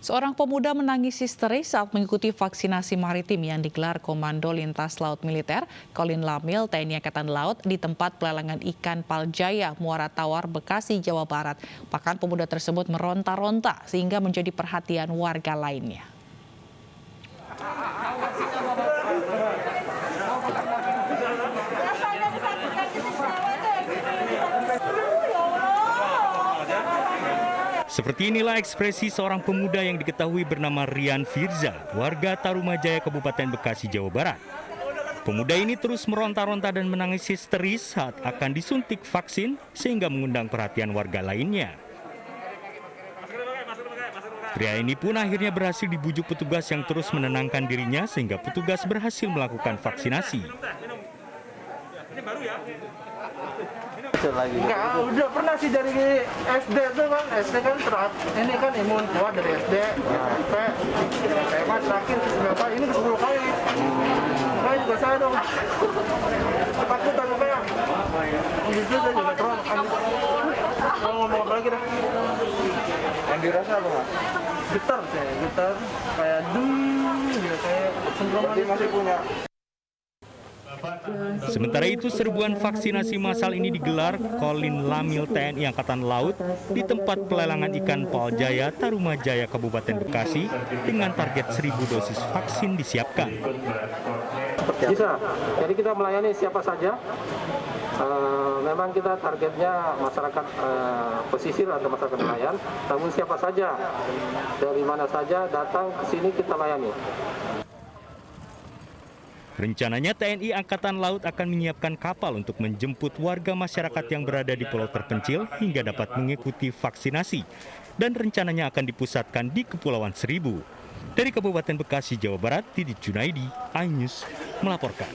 Seorang pemuda menangis histeris saat mengikuti vaksinasi maritim yang digelar Komando Lintas Laut Militer Kolin Lamil TNI Angkatan Laut di tempat pelelangan ikan Paljaya, Muara Tawar, Bekasi, Jawa Barat. Bahkan pemuda tersebut meronta-ronta sehingga menjadi perhatian warga lainnya. Seperti inilah ekspresi seorang pemuda yang diketahui bernama Rian Firza, warga Tarumajaya, Kabupaten Bekasi, Jawa Barat. Pemuda ini terus meronta-ronta dan menangis histeris saat akan disuntik vaksin sehingga mengundang perhatian warga lainnya. Pria ini pun akhirnya berhasil dibujuk petugas yang terus menenangkan dirinya sehingga petugas berhasil melakukan vaksinasi. Enggak, udah pernah sih dari SD tuh kan, SD kan ini kan imun kuat dari SD, SMP, SMA terakhir berapa, ini ke 10 kali. Saya juga saya dong, ketakutan kayak, begitu saya juga terang. Mau ngomong apa lagi dah? Yang dirasa apa Mas? Getar saya, getar, kayak gitu, kayak sembroman. Masih punya. Sementara itu, serbuan vaksinasi massal ini digelar Kolin Lamil TNI Angkatan Laut di tempat pelelangan ikan Paljaya, Tarumajaya, Kabupaten Bekasi dengan target 1.000 dosis vaksin disiapkan. Bisa, jadi kita melayani siapa saja. Memang kita targetnya masyarakat pesisir atau masyarakat nelayan, namun siapa saja, dari mana saja datang ke sini kita layani. Rencananya TNI Angkatan Laut akan menyiapkan kapal untuk menjemput warga masyarakat yang berada di pulau terpencil hingga dapat mengikuti vaksinasi. Dan rencananya akan dipusatkan di Kepulauan Seribu. Dari Kabupaten Bekasi, Jawa Barat, Didit Junaidi, iNews melaporkan.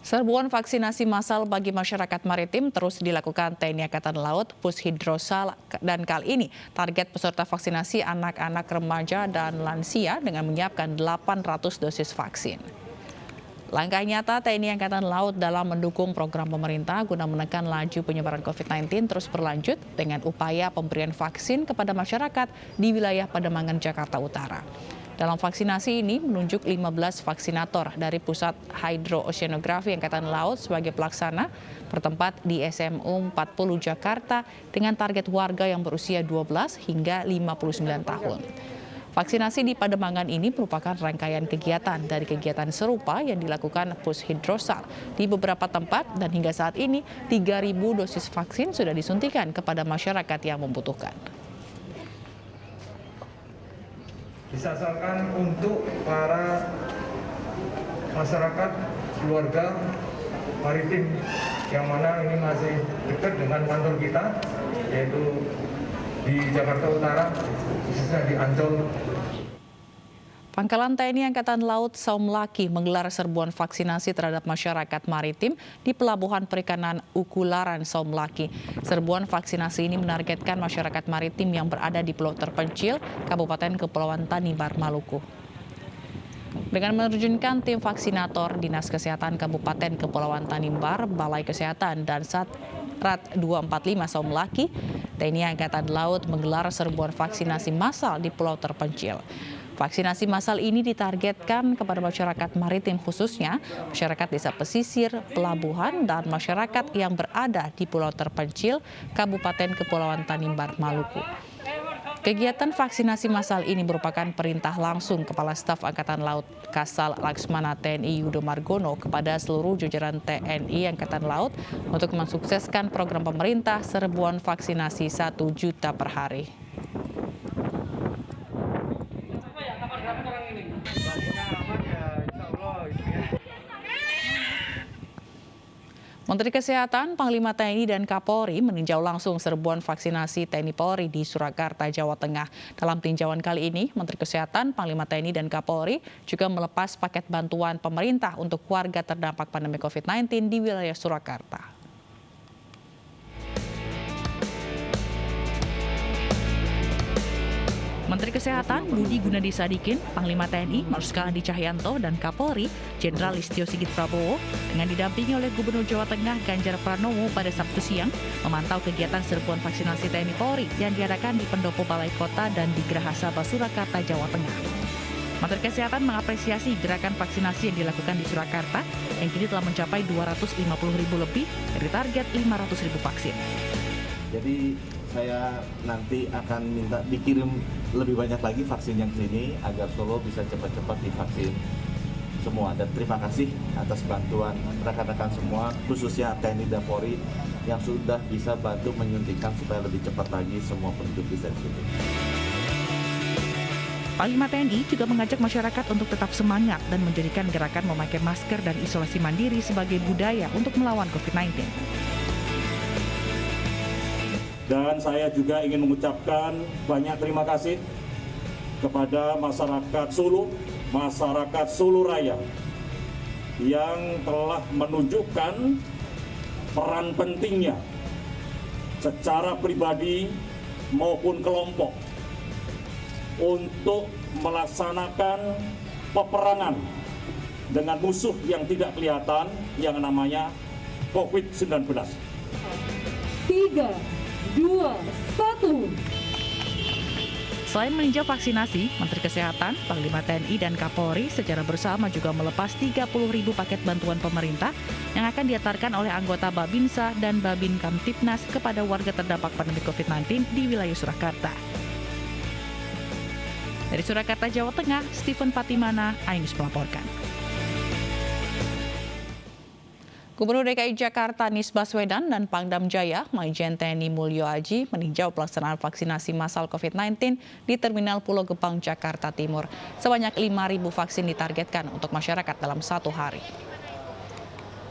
Serbuan vaksinasi massal bagi masyarakat maritim terus dilakukan TNI Angkatan Laut, Pushidrosal, dan kali ini target peserta vaksinasi anak-anak, remaja, dan lansia dengan menyiapkan 800 dosis vaksin. Langkah nyata TNI Angkatan Laut dalam mendukung program pemerintah guna menekan laju penyebaran COVID-19 terus berlanjut dengan upaya pemberian vaksin kepada masyarakat di wilayah Pademangan, Jakarta Utara. Dalam vaksinasi ini menunjuk 15 vaksinator dari Pusat Hydrooceanografi Angkatan Laut sebagai pelaksana bertempat di SMU 40 Jakarta dengan target warga yang berusia 12 hingga 59 tahun. Vaksinasi di Pademangan ini merupakan rangkaian kegiatan dari kegiatan serupa yang dilakukan Pushidrosal di beberapa tempat dan hingga saat ini 3.000 dosis vaksin sudah disuntikan kepada masyarakat yang membutuhkan. Disasarkan untuk para masyarakat keluarga maritim yang mana ini masih dekat dengan kantor kita, yaitu di Jakarta Utara, khususnya di Ancol. Pangkalan TNI Angkatan Laut Saumlaki menggelar serbuan vaksinasi terhadap masyarakat maritim di Pelabuhan Perikanan Ukularan Saumlaki. Serbuan vaksinasi ini menargetkan masyarakat maritim yang berada di pulau terpencil Kabupaten Kepulauan Tanimbar, Maluku. Dengan menerjunkan tim vaksinator Dinas Kesehatan Kabupaten Kepulauan Tanimbar, Balai Kesehatan, dan Satrat 245 Saumlaki, TNI Angkatan Laut menggelar serbuan vaksinasi massal di pulau terpencil. Vaksinasi massal ini ditargetkan kepada masyarakat maritim khususnya masyarakat desa pesisir, pelabuhan, dan masyarakat yang berada di pulau terpencil Kabupaten Kepulauan Tanimbar, Maluku. Kegiatan vaksinasi massal ini merupakan perintah langsung Kepala Staf Angkatan Laut Kasal Laksmana TNI Yudo Margono kepada seluruh jajaran TNI Angkatan Laut untuk mensukseskan program pemerintah serbuan vaksinasi 1 juta per hari. Menteri Kesehatan, Panglima TNI, dan Kapolri meninjau langsung serbuan vaksinasi TNI Polri di Surakarta, Jawa Tengah. Dalam tinjauan kali ini, Menteri Kesehatan, Panglima TNI, dan Kapolri juga melepas paket bantuan pemerintah untuk warga terdampak pandemi COVID-19 di wilayah Surakarta. Menteri Kesehatan Budi Gunadi Sadikin, Panglima TNI Marsikal Hadi Cahyanto, dan Kapolri Jenderal Listio Sigit Prabowo dengan didampingi oleh Gubernur Jawa Tengah Ganjar Pranowo pada Sabtu siang memantau kegiatan serbuan vaksinasi TNI Polri yang diadakan di Pendopo Balai Kota dan di Geraha Sabah Surakarta, Jawa Tengah. Menteri Kesehatan mengapresiasi gerakan vaksinasi yang dilakukan di Surakarta yang kini telah mencapai 250.000 lebih dari target 500.000 vaksin. Jadi saya nanti akan minta dikirim lebih banyak lagi vaksin yang sini agar Solo bisa cepat-cepat divaksin semua. Dan terima kasih atas bantuan rekan-rekan semua, khususnya TNI dan Polri yang sudah bisa bantu menyuntikkan supaya lebih cepat lagi semua penduduk bisa disuntik. Panglima TNI juga mengajak masyarakat untuk tetap semangat dan menjadikan gerakan memakai masker dan isolasi mandiri sebagai budaya untuk melawan COVID-19. Dan saya juga ingin mengucapkan banyak terima kasih kepada masyarakat Solo Raya yang telah menunjukkan peran pentingnya secara pribadi maupun kelompok untuk melaksanakan peperangan dengan musuh yang tidak kelihatan yang namanya COVID-19. 3, 2, 1. Selain meninjau vaksinasi, Menteri Kesehatan, Panglima TNI, dan Kapolri secara bersama juga melepas 30.000 paket bantuan pemerintah yang akan diantarkan oleh anggota Babinsa dan Babin Kamtipnas kepada warga terdampak pandemi COVID-19 di wilayah Surakarta. Dari Surakarta, Jawa Tengah, Stephen Patimana, iNews melaporkan. Gubernur DKI Jakarta Anies Baswedan dan Pangdam Jaya Majen TNI Mulyo Aji meninjau pelaksanaan vaksinasi massal COVID-19 di Terminal Pulau Gebang, Jakarta Timur. Sebanyak 5.000 vaksin ditargetkan untuk masyarakat dalam 1 hari.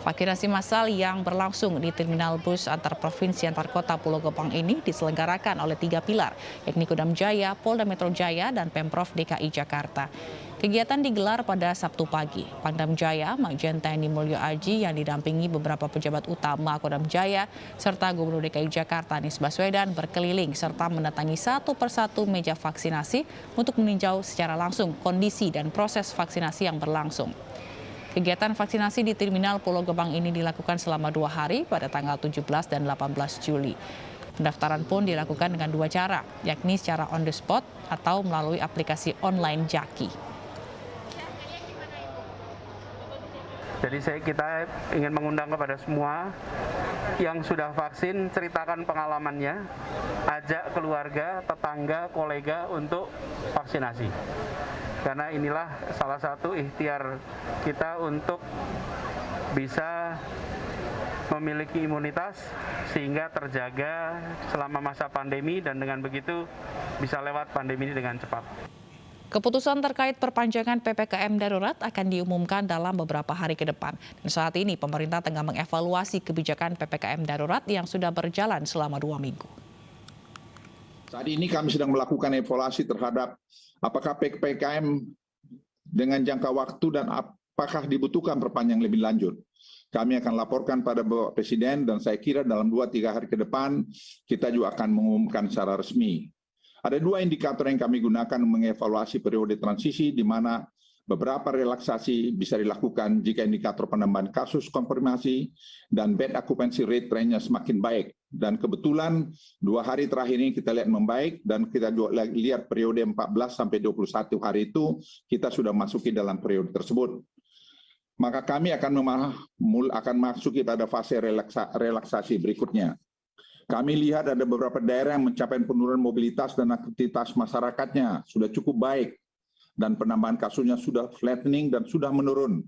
Vaksinasi massal yang berlangsung di Terminal Bus antar provinsi antar kota Pulau Gebang ini diselenggarakan oleh 3 pilar, yakni Kodam Jaya, Polda Metro Jaya, dan Pemprov DKI Jakarta. Kegiatan digelar pada Sabtu pagi. Pangdam Jaya, Majen TNI Mulyo Aji yang didampingi beberapa pejabat utama Kodam Jaya serta Gubernur DKI Jakarta Anies Baswedan berkeliling serta mendatangi satu persatu meja vaksinasi untuk meninjau secara langsung kondisi dan proses vaksinasi yang berlangsung. Kegiatan vaksinasi di Terminal Pulau Gebang ini dilakukan selama 2 hari pada tanggal 17 dan 18 Juli. Pendaftaran pun dilakukan dengan 2 cara, yakni secara on the spot atau melalui aplikasi online Jaki. Jadi kita ingin mengundang kepada semua yang sudah vaksin, ceritakan pengalamannya, ajak keluarga, tetangga, kolega untuk vaksinasi. Karena inilah salah satu ikhtiar kita untuk bisa memiliki imunitas sehingga terjaga selama masa pandemi dan dengan begitu bisa lewat pandemi ini dengan cepat. Keputusan terkait perpanjangan PPKM darurat akan diumumkan dalam beberapa hari ke depan. Dan saat ini pemerintah tengah mengevaluasi kebijakan PPKM darurat yang sudah berjalan selama 2 minggu. Saat ini kami sedang melakukan evaluasi terhadap apakah PPKM dengan jangka waktu dan apakah dibutuhkan perpanjangan lebih lanjut. Kami akan laporkan pada Bapak Presiden dan saya kira dalam 2-3 hari ke depan kita juga akan mengumumkan secara resmi. Ada 2 indikator yang kami gunakan mengevaluasi periode transisi di mana beberapa relaksasi bisa dilakukan jika indikator penambahan kasus konfirmasi dan bed occupancy rate trennya semakin baik. Dan kebetulan 2 hari terakhir ini kita lihat membaik dan kita juga lihat periode 14 sampai 21 hari itu kita sudah masuki dalam periode tersebut. Maka kami akan masuki pada fase relaksasi berikutnya. Kami lihat ada beberapa daerah yang mencapai penurunan mobilitas dan aktivitas masyarakatnya sudah cukup baik dan penambahan kasusnya sudah flattening dan sudah menurun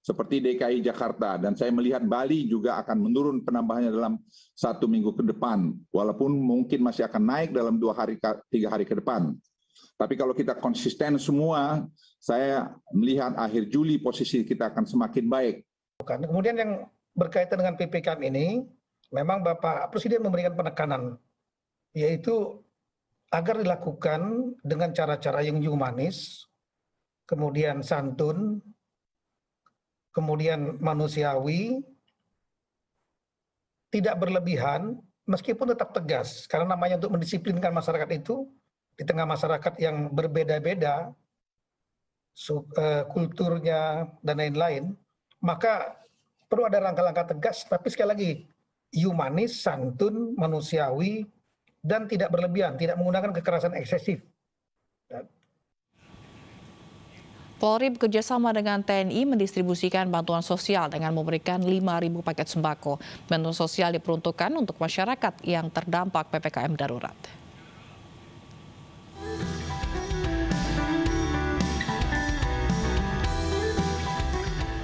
seperti DKI Jakarta dan saya melihat Bali juga akan menurun penambahannya dalam 1 minggu ke depan walaupun mungkin masih akan naik dalam 2-3 hari ke depan. Tapi kalau kita konsisten semua, saya melihat akhir Juli posisi kita akan semakin baik. Kemudian yang berkaitan dengan PPKM ini, memang Bapak Presiden memberikan penekanan, yaitu agar dilakukan dengan cara-cara yang humanis, kemudian santun, kemudian manusiawi, tidak berlebihan, meskipun tetap tegas. Karena namanya untuk mendisiplinkan masyarakat itu di tengah masyarakat yang berbeda-beda, kulturnya dan lain-lain, maka perlu ada langkah-langkah tegas, tapi sekali lagi humanis, santun, manusiawi, dan tidak berlebihan, tidak menggunakan kekerasan eksesif. Polri bekerjasama dengan TNI mendistribusikan bantuan sosial dengan memberikan 5.000 paket sembako. Bantuan sosial diperuntukkan untuk masyarakat yang terdampak PPKM darurat.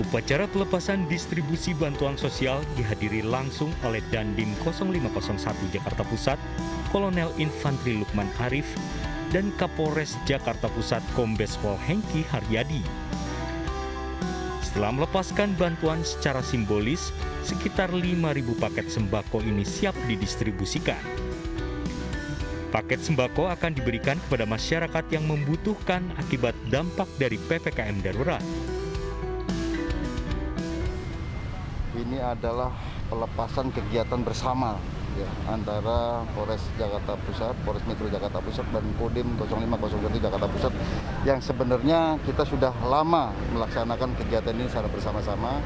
Upacara pelepasan distribusi bantuan sosial dihadiri langsung oleh Dandim 0501 Jakarta Pusat, Kolonel Infantri Lukman Arif, dan Kapolres Jakarta Pusat Kombes Pol Hengki Haryadi. Setelah melepaskan bantuan secara simbolis, sekitar 5.000 paket sembako ini siap didistribusikan. Paket sembako akan diberikan kepada masyarakat yang membutuhkan akibat dampak dari PPKM darurat. Ini adalah pelepasan kegiatan bersama ya, antara Polres Jakarta Pusat, Polres Metro Jakarta Pusat, dan Kodim 0501 Jakarta Pusat yang sebenarnya kita sudah lama melaksanakan kegiatan ini secara bersama-sama,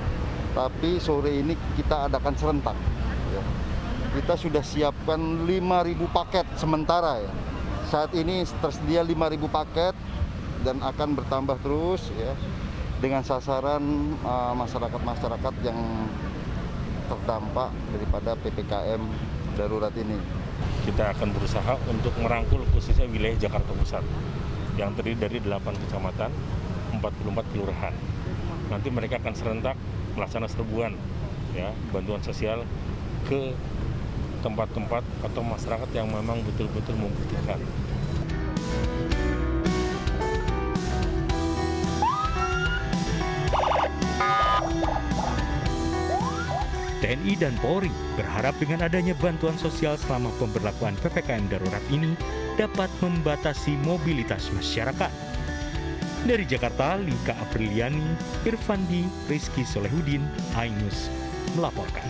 tapi sore ini kita adakan serentak. Ya. Kita sudah siapkan 5.000 paket sementara ya. Saat ini tersedia 5.000 paket dan akan bertambah terus ya dengan sasaran masyarakat-masyarakat yang terdampak daripada PPKM darurat ini. Kita akan berusaha untuk merangkul khususnya wilayah Jakarta Pusat yang terdiri dari 8 kecamatan, 44 kelurahan. Nanti mereka akan serentak melaksanakan serbuan ya, bantuan sosial ke tempat-tempat atau masyarakat yang memang betul-betul membutuhkan. TNI dan Polri berharap dengan adanya bantuan sosial selama pemberlakuan PPKM darurat ini dapat membatasi mobilitas masyarakat. Dari Jakarta, Lika Apriliani, Irfandi, Rizky Solehudin, iNews melaporkan.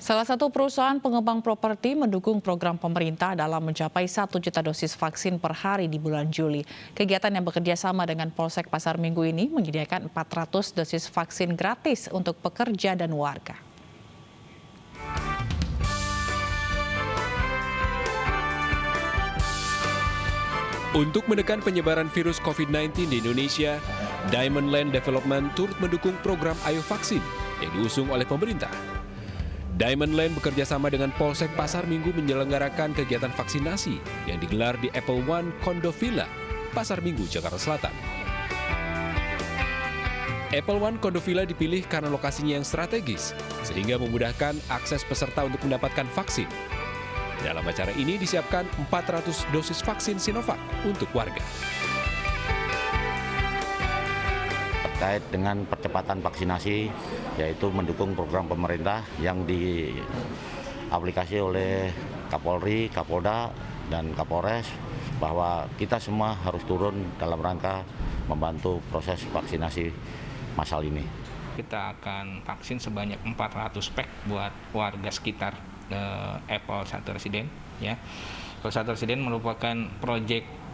Salah satu perusahaan pengembang properti mendukung program pemerintah dalam mencapai 1 juta dosis vaksin per hari di bulan Juli. Kegiatan yang bekerja sama dengan Polsek Pasar Minggu ini menyediakan 400 dosis vaksin gratis untuk pekerja dan warga. Untuk menekan penyebaran virus COVID-19 di Indonesia, Diamond Land Development turut mendukung program Ayo Vaksin yang diusung oleh pemerintah. Diamond Land bekerja sama dengan Polsek Pasar Minggu menyelenggarakan kegiatan vaksinasi yang digelar di Apple One Condo Villa, Pasar Minggu, Jakarta Selatan. Apple One Condo Villa dipilih karena lokasinya yang strategis, sehingga memudahkan akses peserta untuk mendapatkan vaksin. Dalam acara ini disiapkan 400 dosis vaksin Sinovac untuk warga. Terkait dengan percepatan vaksinasi, yaitu mendukung program pemerintah yang diaplikasi oleh Kapolri, Kapolda, dan Kapolres, bahwa kita semua harus turun dalam rangka membantu proses vaksinasi massal ini. Kita akan vaksin sebanyak 400 pack buat warga sekitar Apple 1 Residen. Ya. Apple 1 Residen merupakan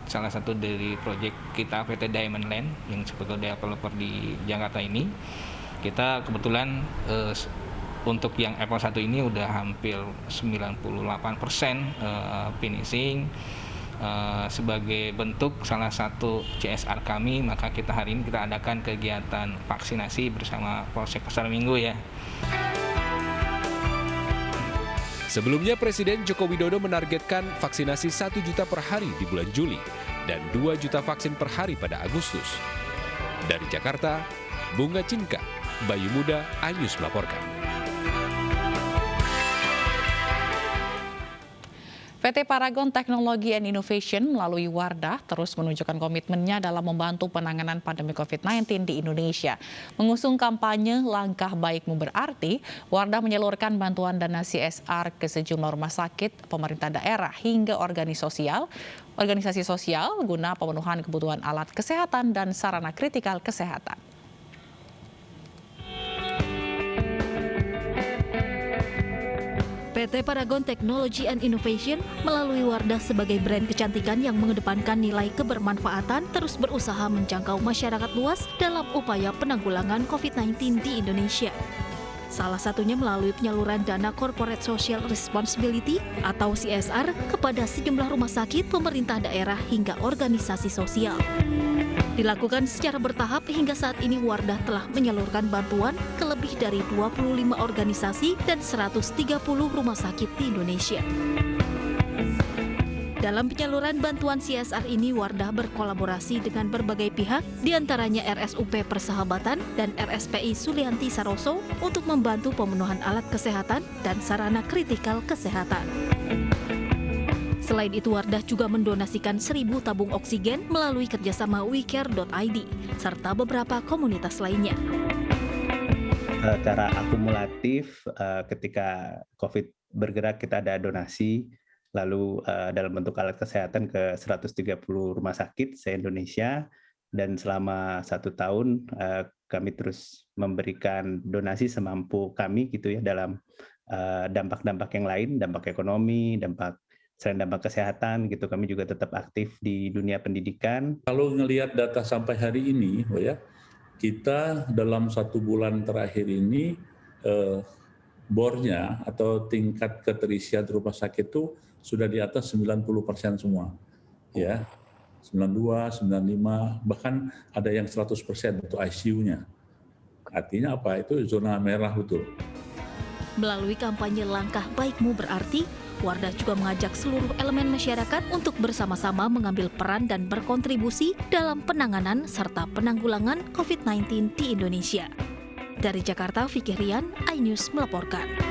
salah satu dari proyek kita PT Diamond Land yang sebagai developer di Jakarta ini. Kita kebetulan untuk yang Apple 1 ini udah hampir 98% finishing. Sebagai bentuk salah satu CSR kami, maka kita hari ini kita adakan kegiatan vaksinasi bersama Polsek Pasar Minggu ya. Sebelumnya Presiden Joko Widodo menargetkan vaksinasi 1 juta per hari di bulan Juli dan 2 juta vaksin per hari pada Agustus. Dari Jakarta, Bunga Cinka, Bayu Muda, iNews melaporkan. PT Paragon Technology and Innovation melalui Wardah terus menunjukkan komitmennya dalam membantu penanganan pandemi COVID-19 di Indonesia. Mengusung kampanye Langkah Baikmu Berarti, Wardah menyalurkan bantuan dana CSR ke sejumlah rumah sakit, pemerintah daerah, hingga organisasi sosial guna pemenuhan kebutuhan alat kesehatan dan sarana kritikal kesehatan. PT Paragon Technology and Innovation melalui Wardah sebagai brand kecantikan yang mengedepankan nilai kebermanfaatan terus berusaha menjangkau masyarakat luas dalam upaya penanggulangan COVID-19 di Indonesia. Salah satunya melalui penyaluran dana Corporate Social Responsibility atau CSR kepada sejumlah rumah sakit, pemerintah daerah hingga organisasi sosial. Dilakukan secara bertahap hingga saat ini Wardah telah menyalurkan bantuan ke lebih dari 25 organisasi dan 130 rumah sakit di Indonesia. Dalam penyaluran bantuan CSR ini, Wardah berkolaborasi dengan berbagai pihak, diantaranya RSUP Persahabatan dan RSPI Sulianti Saroso untuk membantu pemenuhan alat kesehatan dan sarana kritikal kesehatan. Selain itu, Wardah juga mendonasikan 1.000 tabung oksigen melalui kerjasama WeCare.id, serta beberapa komunitas lainnya. Secara akumulatif, ketika COVID bergerak, kita ada donasi, lalu dalam bentuk alat kesehatan ke 130 rumah sakit se-Indonesia, dan selama 1 tahun kami terus memberikan donasi semampu kami gitu ya dalam dampak-dampak yang lain, dampak ekonomi, selain dampak kesehatan gitu, kami juga tetap aktif di dunia pendidikan. Kalau ngelihat data sampai hari ini, ya, kita dalam 1 bulan terakhir ini bornya atau tingkat keterisian rumah sakit itu sudah di atas 90% semua, ya, 92, 95, bahkan ada yang 100% untuk ICU-nya. Artinya apa? Itu zona merah betul. Melalui kampanye Langkah Baikmu Berarti, Wardah juga mengajak seluruh elemen masyarakat untuk bersama-sama mengambil peran dan berkontribusi dalam penanganan serta penanggulangan COVID-19 di Indonesia. Dari Jakarta, Fikih Rian, iNews melaporkan.